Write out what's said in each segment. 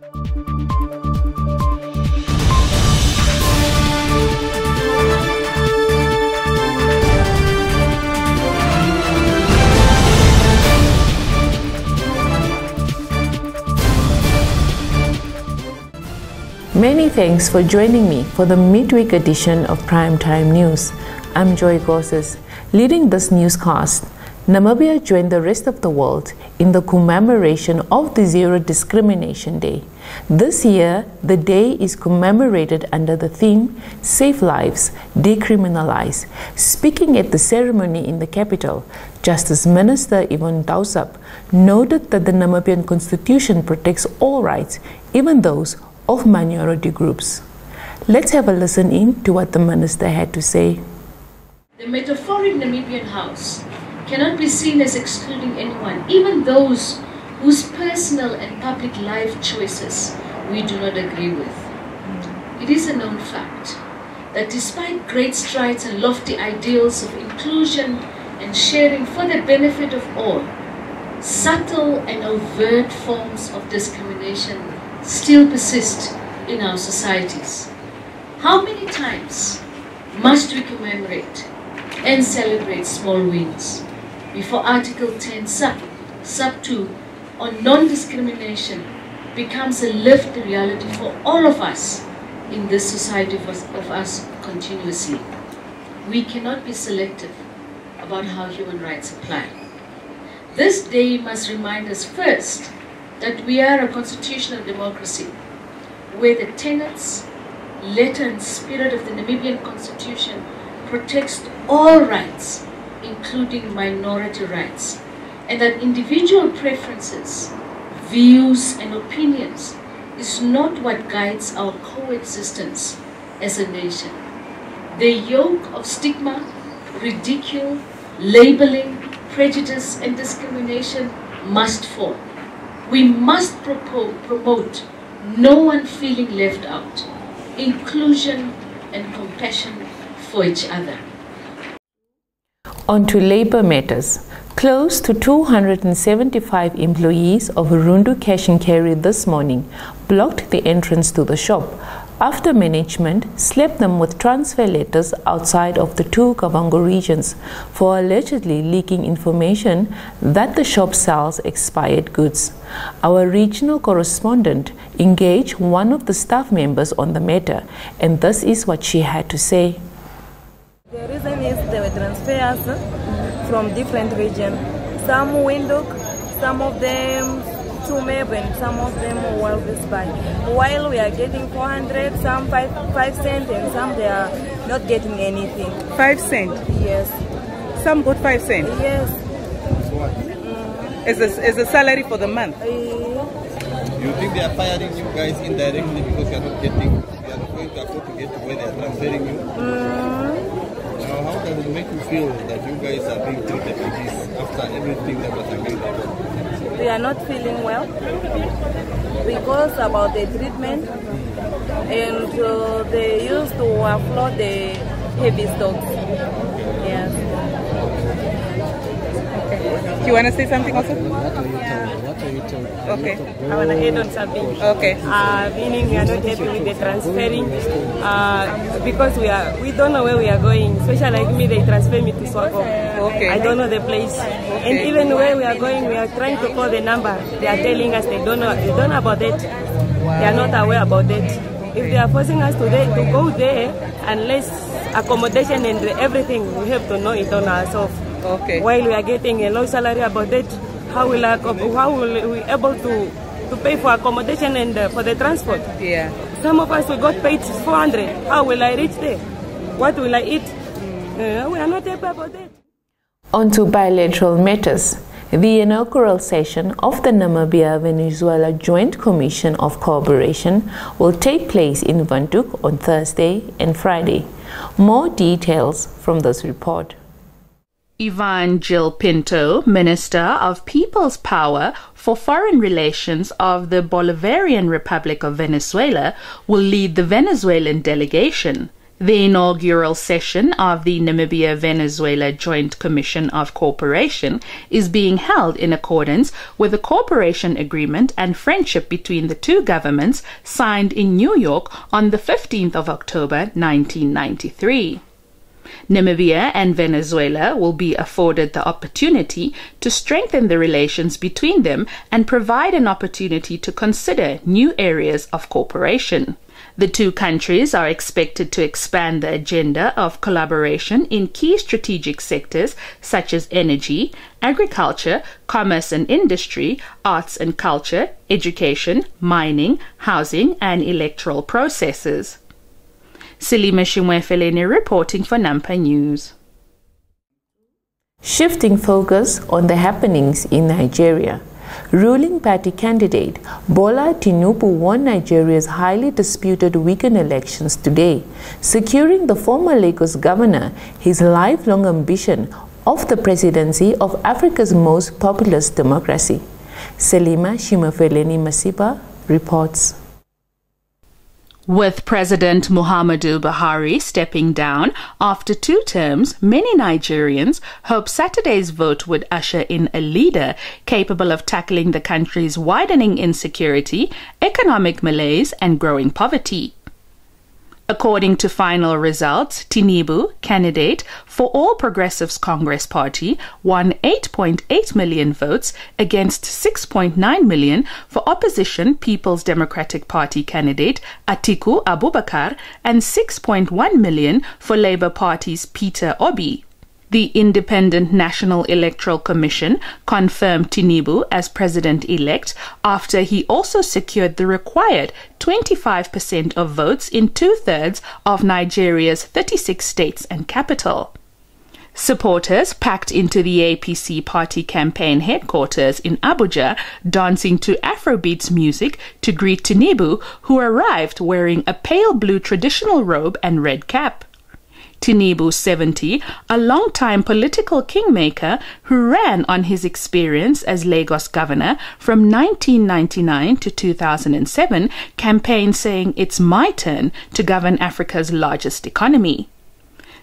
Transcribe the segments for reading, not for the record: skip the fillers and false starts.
Many thanks for joining me for the midweek edition of Primetime News. I'm Joy Gosses. Leading this newscast, Namibia joined the rest of the world in the commemoration of the Zero Discrimination Day. This year, the day is commemorated under the theme, Save Lives, Decriminalize. Speaking at the ceremony in the capital, Justice Minister Yvonne Dausap noted that the Namibian Constitution protects all rights, even those of minority groups. Let's have a listen in to what the minister had to say. The metaphoric Namibian house cannot be seen as excluding anyone, even those whose personal and public life choices we do not agree with. It is a known fact that despite great strides and lofty ideals of inclusion and sharing for the benefit of all, subtle and overt forms of discrimination still persist in our societies. How many times must we commemorate and celebrate small wins before Article 10 sub 2 on non-discrimination becomes a lived reality for all of us in this society of us continuously? We cannot be selective about how human rights apply. This day must remind us first that we are a constitutional democracy where the tenets, letter and spirit of the Namibian Constitution protects all rights, including minority rights, and that individual preferences, views and opinions is not what guides our coexistence as a nation. The yoke of stigma, ridicule, labeling, prejudice and discrimination must fall. We must promote no one feeling left out, inclusion and compassion for each other. On to labor matters. Close to 275 employees of Rundu Cash and Carry this morning blocked the entrance to the shop after management slapped them with transfer letters outside of the two Kavango regions for allegedly leaking information that the shop sells expired goods. Our regional correspondent engaged one of the staff members on the matter, and this is what she had to say. The reason is there were transfers from different regions. Some Windhoek, some of them to Melbourne, some of them Walvis Bay. While we are getting 400, some 5 cents, and some they are not getting anything. 5 cents? Yes. Some got 5 cents? Yes. As a salary for the month? You think they are firing you guys indirectly because you are not going to afford to get to where they are transferring you? Now, how does it make you feel that you guys are being treated like this after everything that was agreed upon? We are not feeling well because about the treatment, and they used to offload the heavy stocks. Yes. Okay. Do you want to say something also? Yeah. Okay. I want to add on something. Okay. Meaning we are not happy with the transferring because we don't know where we are going. Especially like me, they transfer me to Swago. Okay. I don't know the place. Okay. And even where we are going, we are trying to call the number. They are telling us they don't know about it. They are not aware about it. If they are forcing us today to go there, unless accommodation and everything, we have to know it on ourselves. Okay. While we are getting a low salary about it, how will we able to pay for accommodation and for the transport? Yeah. Some of us we got paid 400. How will I reach there? What will I eat? We are not happy about it. On to bilateral matters. The inaugural session of the Namibia-Venezuela Joint Commission of Cooperation will take place in Windhoek on Thursday and Friday. More details from this report. Yvonne Jill Pinto, Minister of People's Power for Foreign Relations of the Bolivarian Republic of Venezuela, will lead the Venezuelan delegation. The inaugural session of the Namibia-Venezuela Joint Commission of Cooperation is being held in accordance with the cooperation agreement and friendship between the two governments signed in New York on the 15th of October 1993. Namibia and Venezuela will be afforded the opportunity to strengthen the relations between them and provide an opportunity to consider new areas of cooperation. The two countries are expected to expand the agenda of collaboration in key strategic sectors such as energy, agriculture, commerce and industry, arts and culture, education, mining, housing, and electoral processes. Selima Shimwefeleni reporting for Nampa News. Shifting focus on the happenings in Nigeria. Ruling party candidate Bola Tinubu won Nigeria's highly disputed weekend elections today, securing the former Lagos governor his lifelong ambition of the presidency of Africa's most populous democracy. Selima Shimwefeleni Masipa reports. With President Muhammadu Buhari stepping down after 2 terms, many Nigerians hope Saturday's vote would usher in a leader capable of tackling the country's widening insecurity, economic malaise, and growing poverty. According to final results, Tinubu, candidate for All Progressives Congress Party, won 8.8 million votes against 6.9 million for opposition People's Democratic Party candidate Atiku Abubakar and 6.1 million for Labour Party's Peter Obi. The Independent National Electoral Commission confirmed Tinubu as president-elect after he also secured the required 25% of votes in 2/3 of Nigeria's 36 states and capital. Supporters packed into the APC party campaign headquarters in Abuja, dancing to Afrobeats music to greet Tinubu, who arrived wearing a pale blue traditional robe and red cap. Tinubu, 70, a long-time political kingmaker who ran on his experience as Lagos governor from 1999 to 2007, campaigned saying it's my turn to govern Africa's largest economy.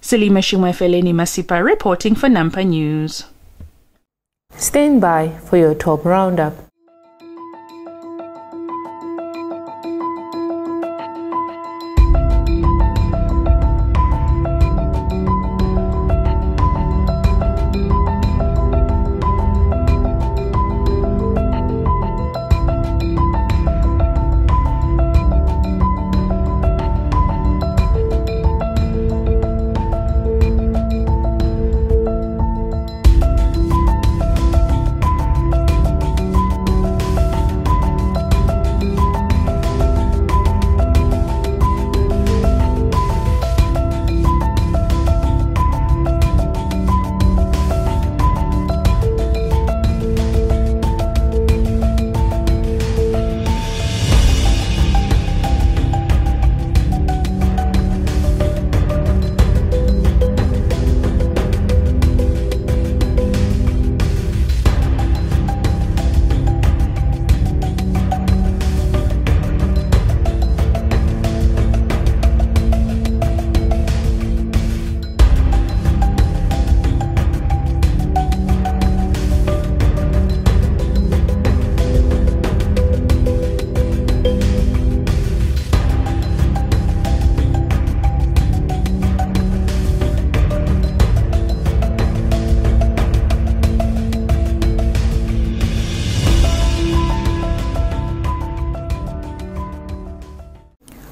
Selima Shimwefeleni Masipa reporting for Nampa News. Stand by for your top roundup.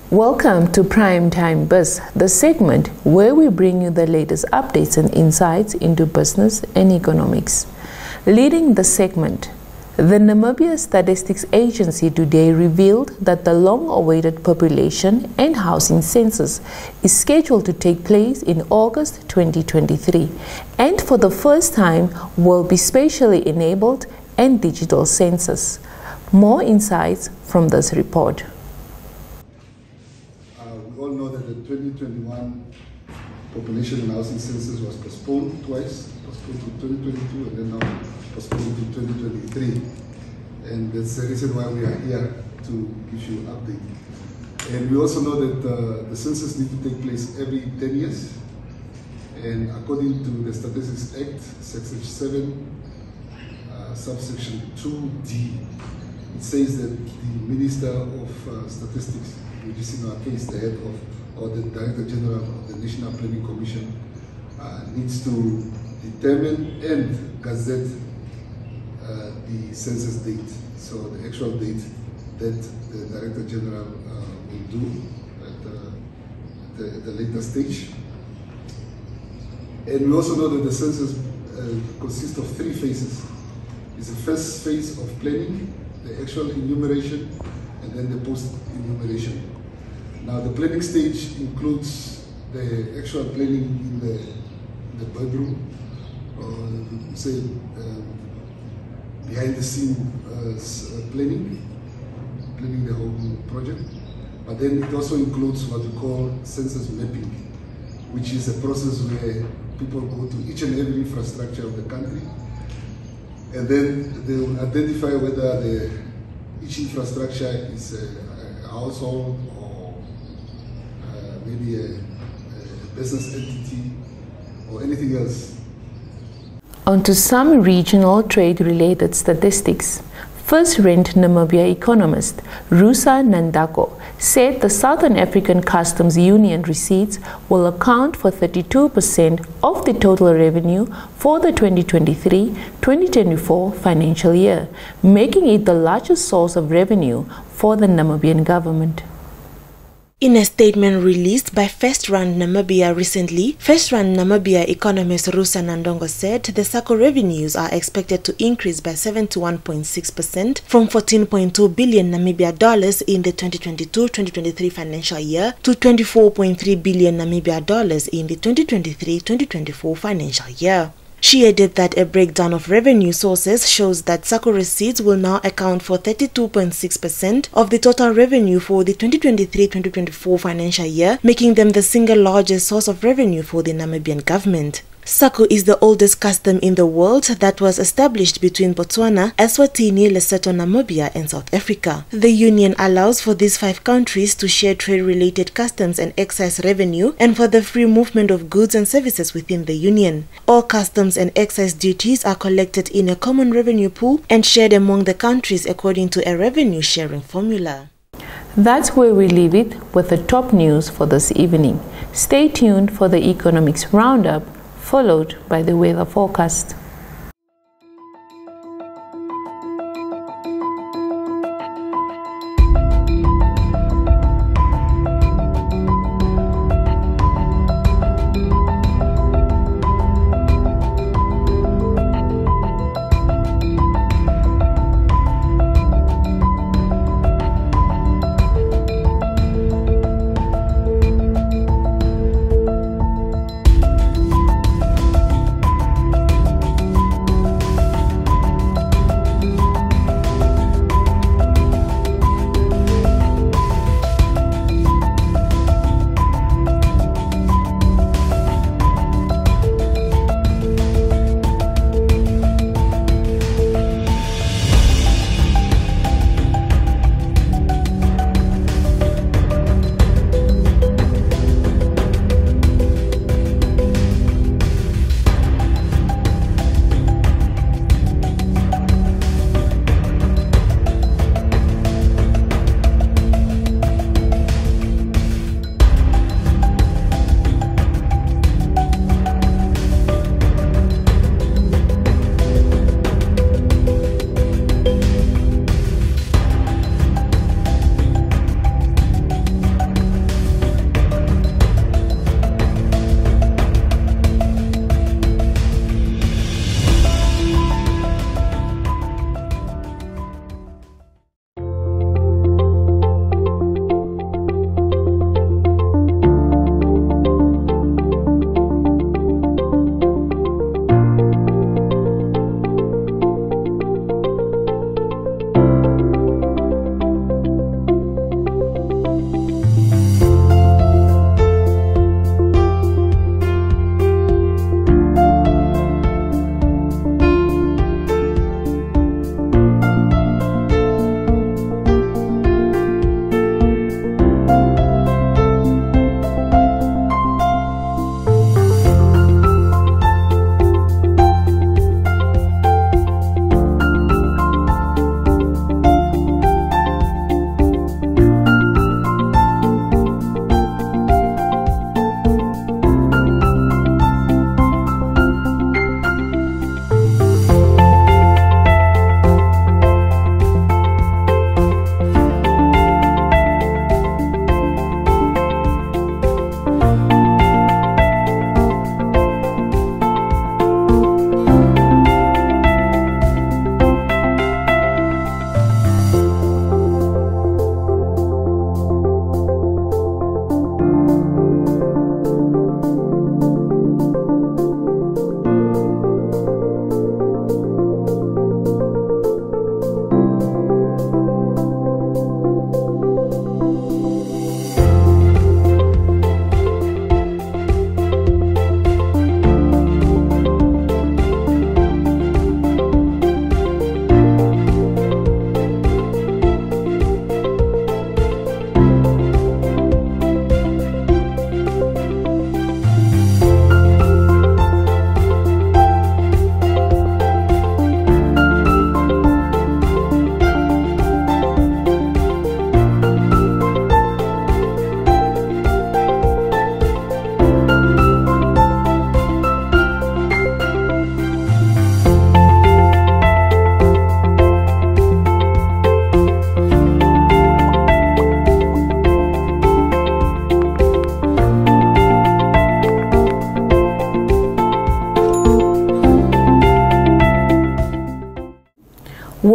Welcome to Primetime Buzz, the segment where we bring you the latest updates and insights into business and economics. Leading the segment, the Namibia Statistics Agency today revealed that the long-awaited population and housing census is scheduled to take place in August 2023 and for the first time will be spatially enabled and digital census. More insights from this report. We all know that the 2021 population and housing census was postponed twice, postponed to 2022 and then now postponed to 2023. And that's the reason why we are here to give you an update. And we also know that the census needs to take place every 10 years. And according to the Statistics Act, Section 7, subsection 2D, it says that the Minister of Statistics, which is in our case the head of, or the Director General of the National Planning Commission, needs to determine and gazette the census date, so the actual date that the Director General will do at the later stage. And we also know that the census consists of 3 phases. It's the first phase of planning, the actual enumeration, and then the post-enumeration. Now the planning stage includes the actual planning in the bedroom, or say behind the scene planning the whole project. But then it also includes what we call census mapping, which is a process where people go to each and every infrastructure of the country, and then they will identify whether each infrastructure is a household or maybe a business entity or anything else. On to some regional trade-related statistics. First Rent Namibia economist Rusa Nandako said the Southern African Customs Union receipts will account for 32% of the total revenue for the 2023-2024 financial year, making it the largest source of revenue for the Namibian government. In a statement released by FirstRand Namibia recently, FirstRand Namibia economist Rusa Nandongo said the SACCO revenues are expected to increase by 71.6% from 14.2 billion Namibia dollars in the 2022-2023 financial year to 24.3 billion Namibia dollars in the 2023-2024 financial year. She added that a breakdown of revenue sources shows that SACCO receipts will now account for 32.6% of the total revenue for the 2023-2024 financial year, making them the single largest source of revenue for the Namibian government. SACCO is the oldest custom in the world that was established between Botswana, Eswatini, Lesotho, Namibia, and South Africa. The union allows for these 5 countries to share trade-related customs and excise revenue and for the free movement of goods and services within the union. All customs and excise duties are collected in a common revenue pool and shared among the countries according to a revenue sharing formula. That's where we leave it with the top news for this evening. Stay tuned for the economics roundup, followed by the weather forecast.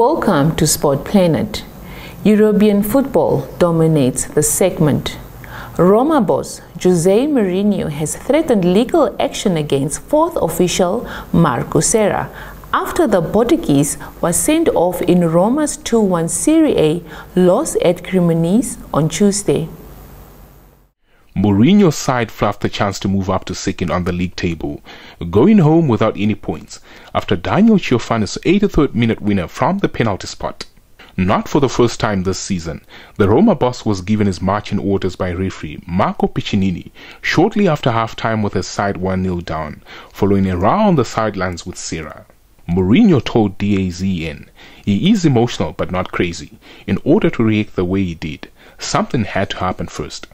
Welcome to Sport Planet. European football dominates the segment. Roma boss Jose Mourinho has threatened legal action against fourth official Marco Serra after the Portuguese was sent off in Roma's 2-1 Serie A loss at Cremonese on Tuesday. Mourinho's side fluffed the chance to move up to second on the league table, going home without any points after Daniel Ciofano's 83rd minute winner from the penalty spot. Not for the first time this season, the Roma boss was given his marching orders by referee Marco Piccinini shortly after half-time with his side 1-0 down, following a row on the sidelines with Serra. Mourinho told DAZN he is emotional but not crazy. In order to react the way he did, something had to happen first.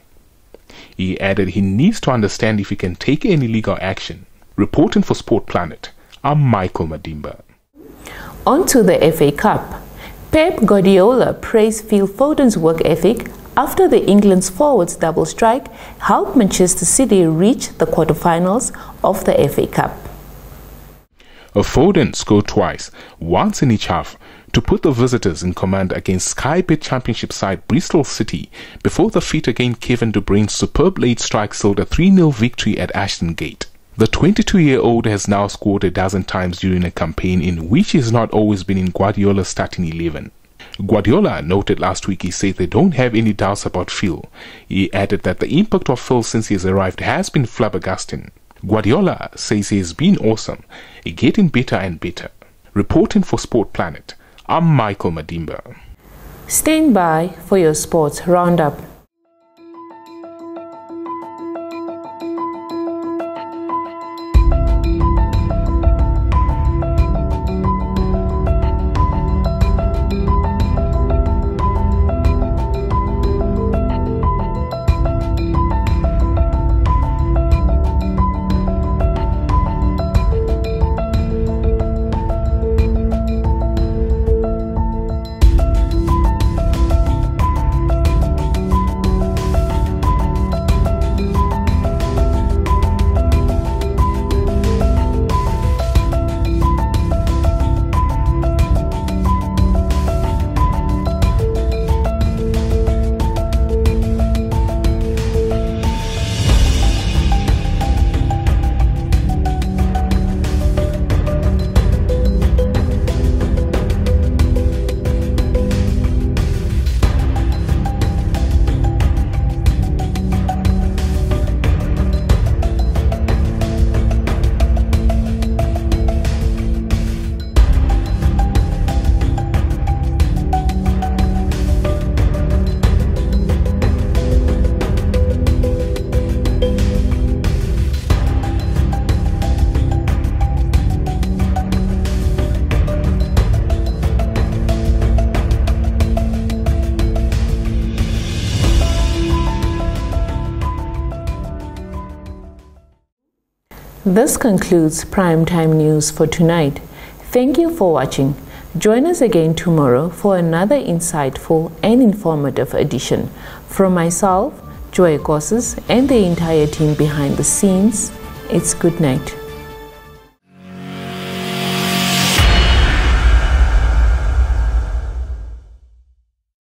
He added he needs to understand if he can take any legal action. Reporting for Sport Planet, I'm Michael Madimba. On to the FA Cup. Pep Guardiola praised Phil Foden's work ethic after the England's forwards double strike helped Manchester City reach the quarterfinals of the FA Cup. Foden scored twice, once in each half, to put the visitors in command against Sky Bet Championship side Bristol City before the feat against Kevin De Bruyne's superb late strike sealed a 3-0 victory at Ashton Gate. The 22-year-old has now scored a dozen times during a campaign in which he has not always been in Guardiola's starting 11. Guardiola noted last week he said they don't have any doubts about Phil. He added that the impact of Phil since he has arrived has been flabbergasting. Guardiola says he has been awesome, getting better and better. Reporting for Sport Planet, I'm Michael Madimba. Stand by for your sports roundup. This concludes Primetime News for tonight. Thank you for watching. Join us again tomorrow for another insightful and informative edition. From myself, Joy Gosses, and the entire team behind the scenes, it's good night.